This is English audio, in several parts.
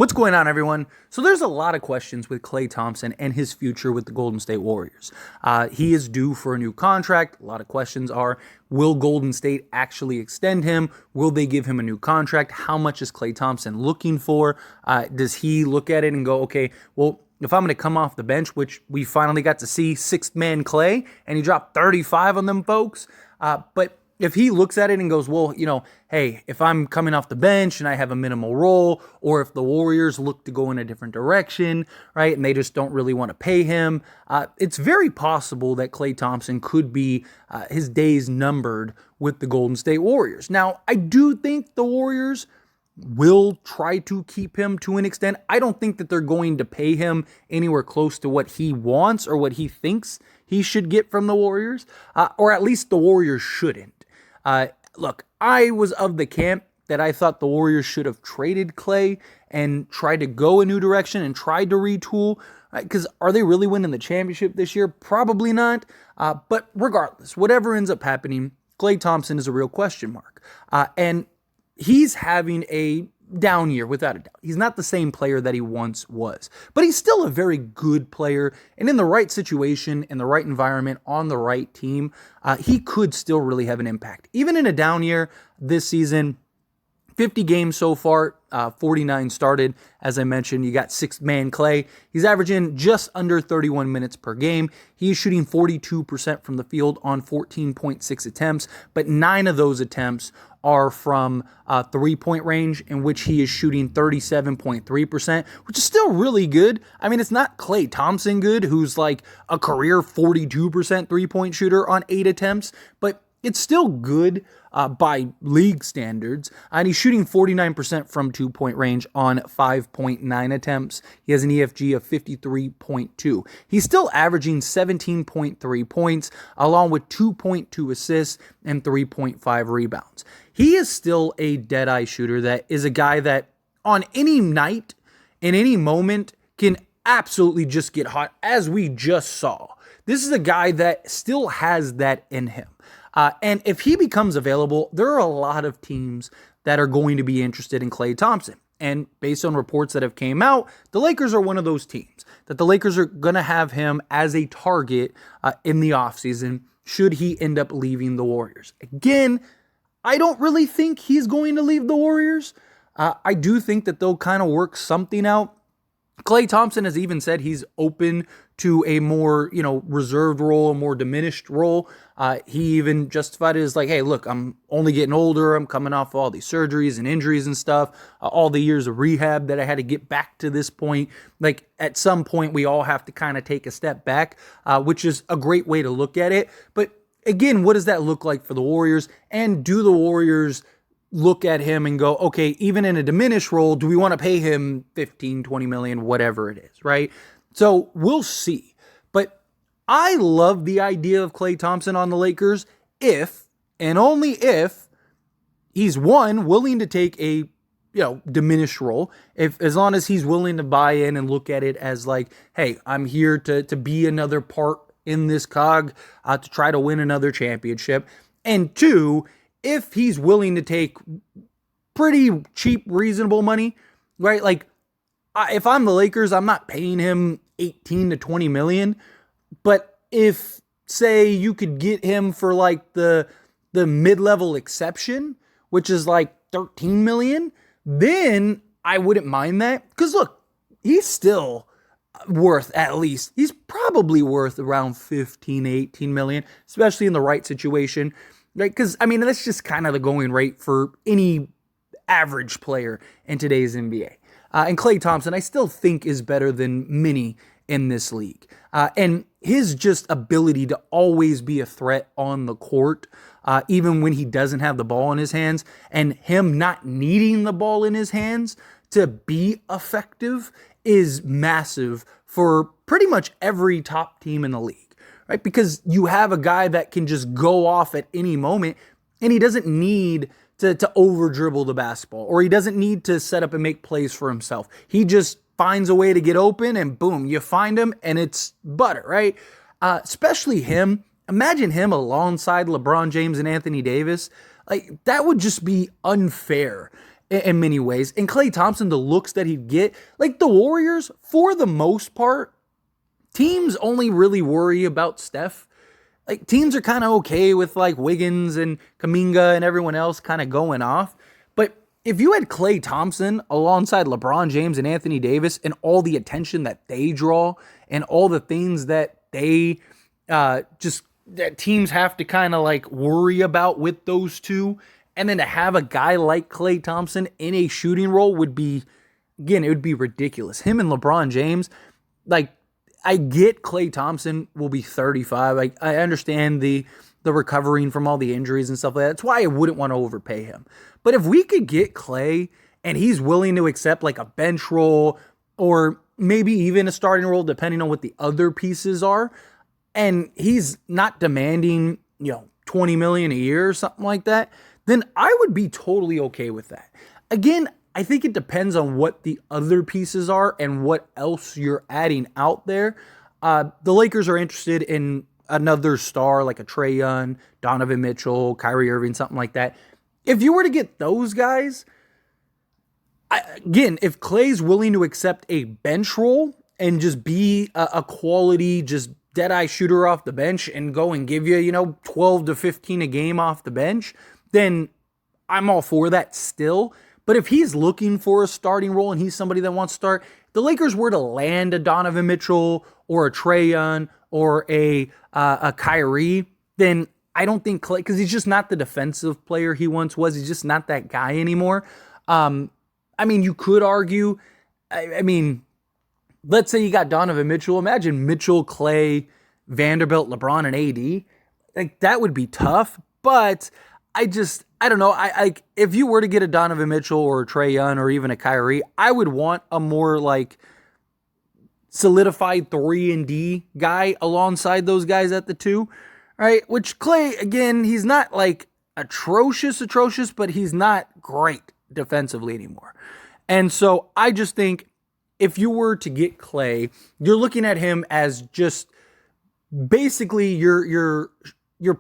What's going on, everyone? So there's a lot of questions with Klay Thompson and his future with the Golden State Warriors. He is due for a new contract. A lot of questions are, will Golden State actually extend him? Will they give him a new contract? How much is Klay Thompson looking for? Does he look at it and go, okay, well, if I'm going to come off the bench, which we finally got to see sixth man Klay, and he dropped 35 on them folks, but if he looks at it and goes, well, hey, if I'm coming off the bench and I have a minimal role, or if the Warriors look to go in a different direction, right, and they just don't really want to pay him, it's very possible that Klay Thompson could be his days numbered with the Golden State Warriors. Now, I do think the Warriors will try to keep him to an extent. I don't think that they're going to pay him anywhere close to what he wants or what he thinks he should get from the Warriors, or at least the Warriors shouldn't. Look, I was of the camp that I thought the Warriors should have traded Klay and tried to go a new direction and tried to retool. Because are they really winning the championship this year? Probably not. But regardless, whatever ends up happening, Klay Thompson is a real question mark. And he's having a down year, without a doubt. He's not the same player that he once was, but he's still a very good player, and in the right situation, in the right environment, on the right team, he could still really have an impact. Even in a down year this season, 50 games so far, 49 started. As I mentioned, you got sixth man Klay. He's averaging just under 31 minutes per game. He's shooting 42% from the field on 14.6 attempts, but 9 of those attempts are from three-point range, in which he is shooting 37.3%, which is still really good. I mean, it's not Klay Thompson good, who's like a career 42% three-point shooter on 8 attempts, but it's still good by league standards, and he's shooting 49% from two-point range on 5.9 attempts. He has an EFG of 53.2. He's still averaging 17.3 points, along with 2.2 assists and 3.5 rebounds. He is still a dead-eye shooter that is a guy that on any night, in any moment, can absolutely just get hot, as we just saw. This is a guy that still has that in him. And if he becomes available, there are a lot of teams that are going to be interested in Klay Thompson. And based on reports that have came out, the Lakers are one of those teams, that the Lakers are going to have him as a target in the offseason should he end up leaving the Warriors. Again, I don't really think he's going to leave the Warriors. I do think that they'll kind of work something out. Klay Thompson has even said he's open to a more, reserved role, a more diminished role. He even justified it as like, hey, look, I'm only getting older. I'm coming off all these surgeries and injuries and stuff, all the years of rehab that I had to get back to this point. Like, at some point, we all have to kind of take a step back, which is a great way to look at it. But again, what does that look like for the Warriors? And do the Warriors look at him and go, okay, even in a diminished role, do we want to pay him 15, 20 million, whatever it is, right? So we'll see. But I love the idea of Klay Thompson on the Lakers if, and only if, he's willing to take a diminished role, as long as he's willing to buy in and look at it as like, hey, I'm here to be another part in this cog, to try to win another championship. And 2, if he's willing to take pretty cheap, reasonable money, right? Like, if I'm the Lakers, I'm not paying him 18 to 20 million. But if, say, you could get him for like the mid-level exception, which is like 13 million, then I wouldn't mind that. Because look, he's still worth he's probably worth around 15, 18 million, especially in the right situation. Right, because, I mean, that's just kind of the going rate for any average player in today's NBA. And Klay Thompson, I still think, is better than many in this league. And his just ability to always be a threat on the court, even when he doesn't have the ball in his hands, and him not needing the ball in his hands to be effective, is massive for pretty much every top team in the league. Right? Because you have a guy that can just go off at any moment, and he doesn't need to over dribble the basketball, or he doesn't need to set up and make plays for himself. He just finds a way to get open, and boom, you find him, and it's butter, right? Especially him. Imagine him alongside LeBron James and Anthony Davis. Like, that would just be unfair. in many ways. And Klay Thompson, the looks that he'd get, like the Warriors, for the most part, teams only really worry about Steph. Like teams are kind of okay with like Wiggins and Kuminga and everyone else kind of going off. But if you had Klay Thompson alongside LeBron James and Anthony Davis and all the attention that they draw and all the things that they that teams have to kind of like worry about with those two, and then to have a guy like Klay Thompson in a shooting role would be, again, it would be ridiculous. Him and LeBron James, like, I get Klay Thompson will be 35. I understand the recovering from all the injuries and stuff like that. That's why I wouldn't want to overpay him. But if we could get Klay and he's willing to accept like a bench role or maybe even a starting role, depending on what the other pieces are, and he's not demanding, $20 million a year or something like that, then I would be totally okay with that. Again, I think it depends on what the other pieces are and what else you're adding out there. The Lakers are interested in another star like a Trae Young, Donovan Mitchell, Kyrie Irving, something like that. If you were to get those guys, again, if Klay's willing to accept a bench role and just be a quality, just dead-eye shooter off the bench and go and give you, 12 to 15 a game off the bench, then I'm all for that still. But if he's looking for a starting role and he's somebody that wants to start, if the Lakers were to land a Donovan Mitchell or a Trae Young or a Kyrie, then I don't think Klay, because he's just not the defensive player he once was. He's just not that guy anymore. You could argue, let's say you got Donovan Mitchell. Imagine Mitchell, Klay, Vanderbilt, LeBron, and AD. Like, that would be tough, but I don't know. If you were to get a Donovan Mitchell or a Trae Young or even a Kyrie, I would want a more like solidified 3-and-D guy alongside those guys at the 2, right? Which Klay, again, he's not like atrocious, but he's not great defensively anymore. And so I just think if you were to get Klay, you're looking at him as just basically your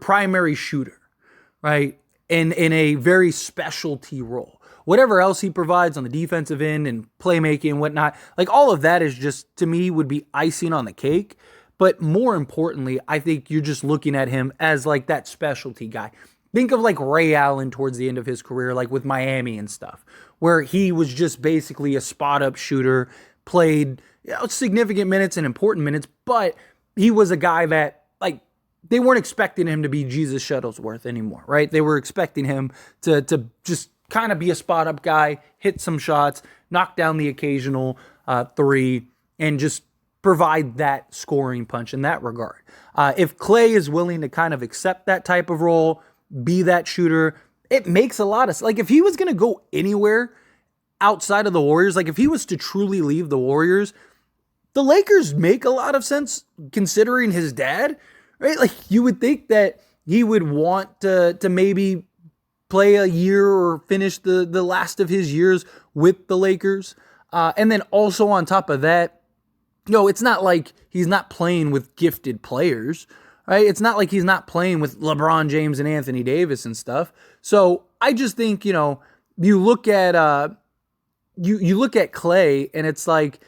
primary shooter, right? In a very specialty role. Whatever else he provides on the defensive end and playmaking and whatnot, like all of that is just, to me, would be icing on the cake. But more importantly, I think you're just looking at him as like that specialty guy. Think of like Ray Allen towards the end of his career, like with Miami and stuff, where he was just basically a spot-up shooter, played significant minutes and important minutes, but he was a guy that, like, they weren't expecting him to be Jesus Shuttlesworth anymore, right? They were expecting him to just kind of be a spot-up guy, hit some shots, knock down the occasional three, and just provide that scoring punch in that regard. If Klay is willing to kind of accept that type of role, be that shooter, it makes a lot of sense. Like, if he was going to go anywhere outside of the Warriors, like if he was to truly leave the Warriors, the Lakers make a lot of sense considering his dad, right? Like, you would think that he would want to maybe play a year or finish the last of his years with the Lakers. And then also on top of that, it's not like he's not playing with gifted players, right? It's not like he's not playing with LeBron James and Anthony Davis and stuff. So I just think, you look at you look at Klay, and it's like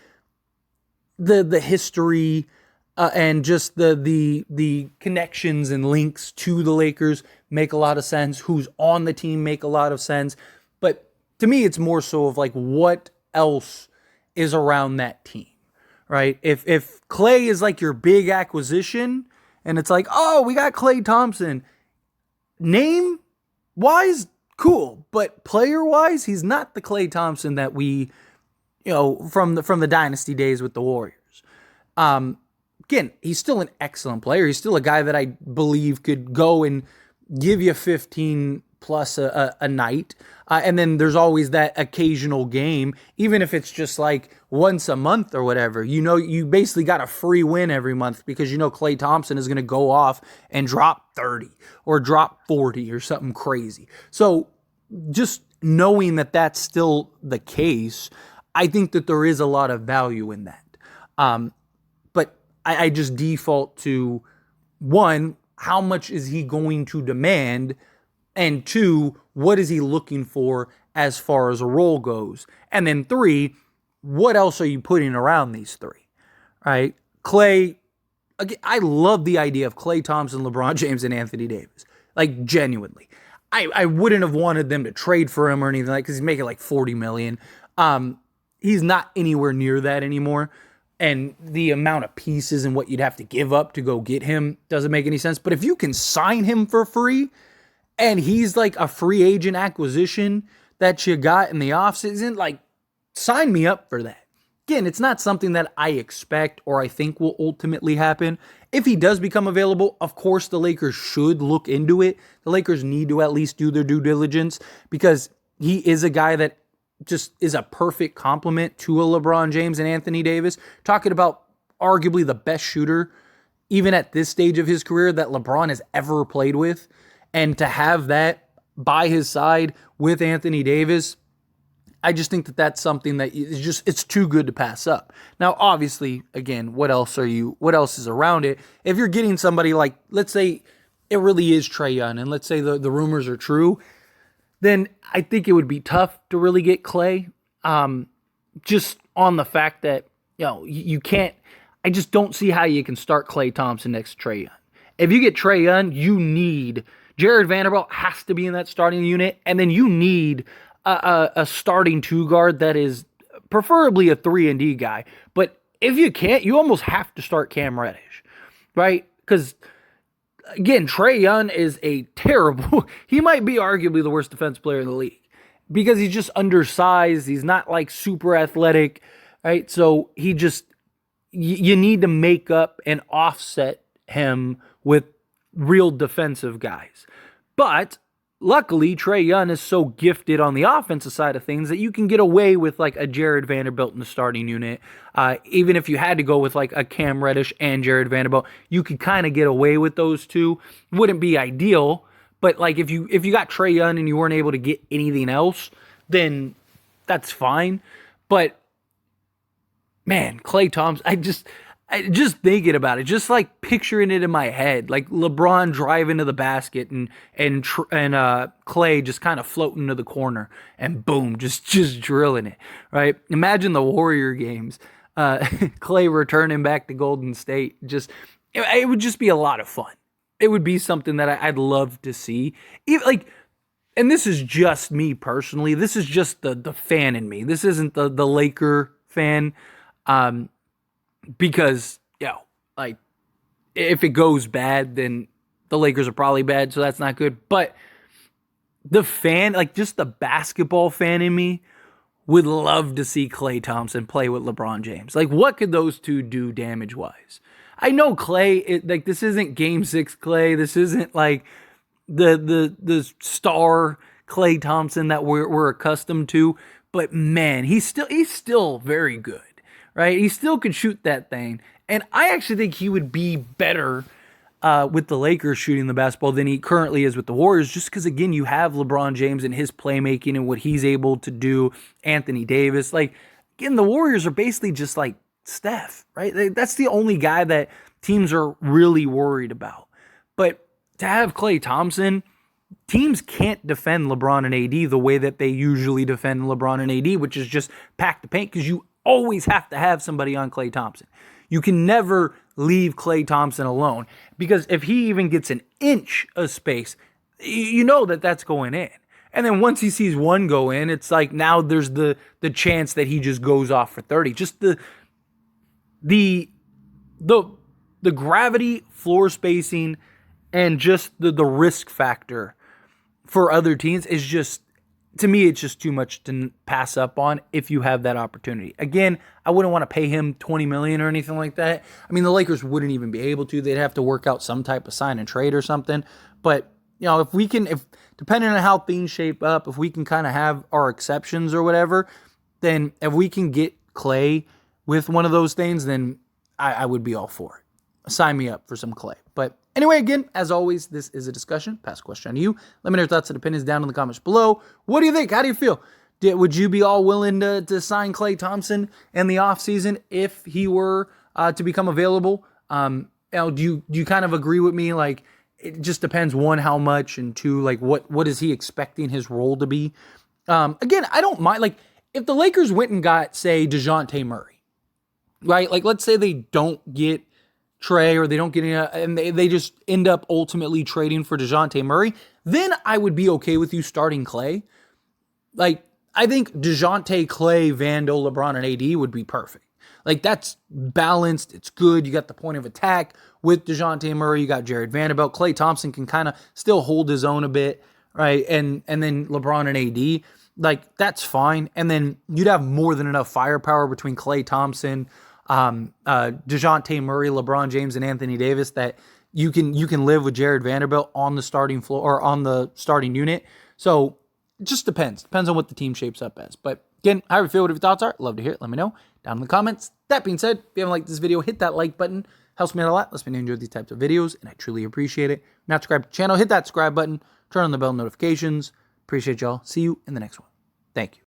the history and just the connections and links to the Lakers make a lot of sense. Who's on the team make a lot of sense. But to me, it's more so of like what else is around that team, right? If Klay is like your big acquisition, and it's like, oh, we got Klay Thompson, name wise, cool, but player wise, he's not the Klay Thompson that we, from the dynasty days with the Warriors. Again, he's still an excellent player. He's still a guy that I believe could go and give you 15 plus a night. And then there's always that occasional game, even if it's just like once a month or whatever. You basically got a free win every month because Klay Thompson is going to go off and drop 30 or drop 40 or something crazy. So just knowing that that's still the case, I think that there is a lot of value in that. But I just default to, one, how much is he going to demand And 2, what is he looking for as far as a role goes? And then 3, what else are you putting around these 3? Right? Klay, again, I love the idea of Klay Thompson, LeBron James, and Anthony Davis. Like, genuinely. I wouldn't have wanted them to trade for him or anything like, because he's making like $40 million. He's not anywhere near that anymore. And the amount of pieces and what you'd have to give up to go get him doesn't make any sense. But if you can sign him for free and he's like a free agent acquisition that you got in the offseason, like, sign me up for that. Again, it's not something that I expect or I think will ultimately happen. If he does become available, of course the Lakers should look into it. The Lakers need to at least do their due diligence because he is a guy that just is a perfect complement to a LeBron James and Anthony Davis. Talking about arguably the best shooter, even at this stage of his career, that LeBron has ever played with. And to have that by his side with Anthony Davis, I just think that that's something that it's too good to pass up. Now, obviously, again, what else is around it? If you're getting somebody like, let's say it really is Trae Young, and let's say the rumors are true, then I think it would be tough to really get Klay. Just on the fact that, you can't, I just don't see how you can start Klay Thompson next to Trae Young. If you get Trae Young, you need, Jared Vanderbilt has to be in that starting unit, and then you need a starting 2 guard that is preferably a 3-and-D guy. But if you can't, you almost have to start Cam Reddish, right? Because, again, Trae Young is a terrible, he might be arguably the worst defensive player in the league because he's just undersized. He's not like super athletic, right? So he just, you need to make up and offset him with real defensive guys. But luckily, Trae Young is so gifted on the offensive side of things that you can get away with like a Jared Vanderbilt in the starting unit. Even if you had to go with like a Cam Reddish and Jared Vanderbilt, you could kind of get away with those two. Wouldn't be ideal, but like if you got Trae Young and you weren't able to get anything else, then that's fine. But man, Klay Thompson, I just thinking about it, just like picturing it in my head, like LeBron driving to the basket and Klay just kind of floating to the corner and boom, just drilling it, right? Imagine the Warrior games, Klay returning back to Golden State. It would just be a lot of fun. It would be something that I'd love to see. Even like, and this is just me personally. This is just the fan in me. This isn't the Laker fan. Because, like, if it goes bad, then the Lakers are probably bad, so that's not good. But the fan, like, just the basketball fan in me would love to see Klay Thompson play with LeBron James. Like, what could those two do damage-wise? I know Klay, like, this isn't Game 6 Klay. This isn't, like, the star Klay Thompson that we're accustomed to. But, man, he's still very good. Right? He still could shoot that thing. And I actually think he would be better with the Lakers shooting the basketball than he currently is with the Warriors, just because, again, you have LeBron James and his playmaking and what he's able to do, Anthony Davis. Like, again, the Warriors are basically just like Steph, right? That's the only guy that teams are really worried about. But to have Klay Thompson, teams can't defend LeBron and AD the way that they usually defend LeBron and AD, which is just pack the paint, because you always have to have somebody on Klay Thompson. You can never leave Klay Thompson alone, because if he even gets an inch of space, you know that that's going in. And then once he sees one go in, it's like now there's the chance that he just goes off for 30. Just the gravity, floor spacing, and just the risk factor for other teams is just, to me, it's just too much to pass up on if you have that opportunity. Again, I wouldn't want to pay him $20 million or anything like that. I mean, the Lakers wouldn't even be able to. They'd have to work out some type of sign and trade or something. But, if depending on how things shape up, if we can kind of have our exceptions or whatever, then if we can get Klay with one of those things, then I would be all for it. Sign me up for some Klay. But anyway, again, as always, this is a discussion. Pass a question on to you. Let me know your thoughts and opinions down in the comments below. What do you think? How do you feel? Would you be all willing to sign Klay Thompson in the offseason if he were to become available? Do you kind of agree with me? Like, it just depends, one, how much, and two, like what is he expecting his role to be. Again, I don't mind, like, if the Lakers went and got, say, DeJounte Murray, right? Like, let's say they don't get Trey, or they don't get and they just end up ultimately trading for DeJounte Murray, then I would be okay with you starting Klay. Like, I think DeJounte, Klay, Vando, LeBron, and AD would be perfect. Like, that's balanced. It's good. You got the point of attack with DeJounte Murray. You got Jared Vanderbilt. Klay Thompson can kind of still hold his own a bit, right? And then LeBron and AD. Like, that's fine. And then you'd have more than enough firepower between Klay Thompson, DeJounte Murray, LeBron James, and Anthony Davis that you can live with Jared Vanderbilt on the starting floor or on the starting unit. So it just depends. Depends on what the team shapes up as. But again, how you feel, what your thoughts are, love to hear it. Let me know down in the comments. That being said, if you haven't liked this video, hit that like button. Helps me out a lot. Lets me know you enjoy these types of videos, and I truly appreciate it. If you're not subscribed to the channel, hit that subscribe button. Turn on the bell notifications. Appreciate y'all. See you in the next one. Thank you.